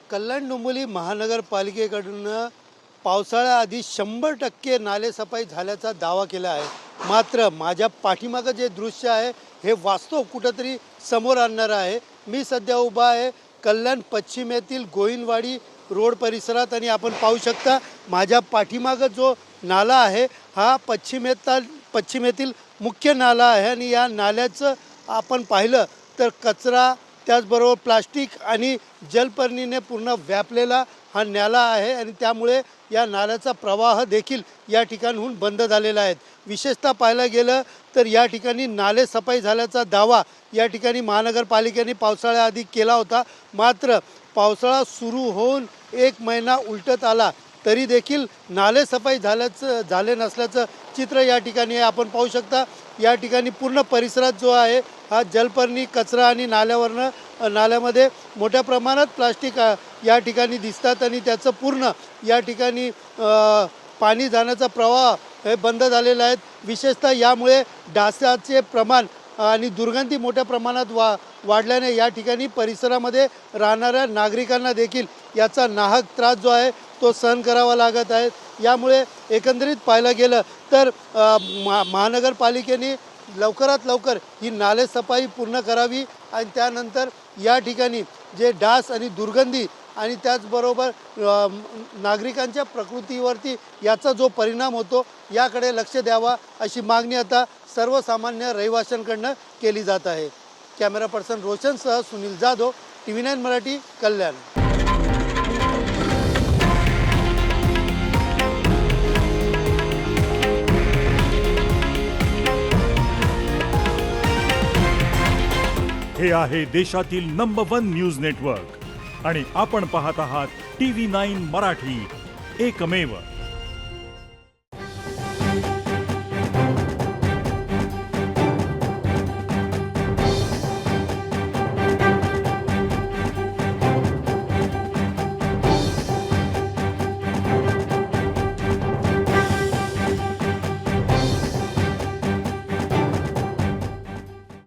कल्याण डोंबिवली महानगरपालिकेकडून पावसाळ्याआधी 100% नालेसफाई झाल्याचा दावा केला आहे. मात्र माझ्या पाठीमागं जे दृश्य आहे हे वास्तव कुठंतरी समोर आणणारं आहे. मी सध्या उभा आहे कल्याण पश्चिमेतील गोविंदवाडी रोड परिसरात आणि आपण पाहू शकता माझ्या पाठीमागं जो नाला आहे हा पश्चिमेतील मुख्य नाला आहे आणि या नाल्याचं आपण पाहिलं तर कचरा त्याचबरोबर प्लास्टिक आणि जलपर्णीने पूर्ण व्यापलेला हा नाला आहे आणि त्यामुळे या नाल्याचा प्रवाह देखील या ठिकाणहून बंद झालेला आहे. विशेषतः पाहायला गेलं तर या ठिकाणी नाले सफाई झाल्याचा दावा या ठिकाणी महानगरपालिकेने पावसाळ्याआधी केला होता. मात्र पावसाळा सुरू होऊन 1 महिना उलटत आला तरी देखील नाले सफाई झाले नसल्याचं चित्र या ठिकाणी आपण पाहू शकता. या ठिकाणी पूर्ण परिसरात जो आहे हा जलपर्णी कचरा आणि नाल्यामध्ये मोठ्या प्रमाणात प्लास्टिक या ठिकाणी दिसतात आणि त्याचं पूर्ण या ठिकाणी पाणी जाण्याचा प्रवाह हे बंद झालेला आहे. विशेषतः यामुळे डासाचे प्रमाण आणि दुर्गंधी मोठ्या प्रमाणात वाढल्याने या ठिकाणी परिसरामध्ये राहणाऱ्या नागरिकांना देखील याचा नाहक त्रास जो आहे तो सहन करावा लागत आहे. यामुळे एकंदरीत पाहायला गेलं तर महानगरपालिकेने लवकरात लवकर ही नालेसफाई पूर्ण करावी आणि त्यानंतर या ठिकाणी जे डास आणि दुर्गंधी आणि त्याचबरोबर नागरिकांच्या प्रकृतीवरती याचा जो परिणाम होतो याकडे लक्ष द्यावा अशी मागणी आता सर्वसामान्य रहिवाशांकडून केली जात आहे. कॅमेरा पर्सन रोशनसह सुनील जाधव, TV9 मराठी, कल्याण. हे आहे देशातील नंबर 1 न्यूज नेटवर्क आणि आपण पाहत आहात TV9 मराठी, एकमेव.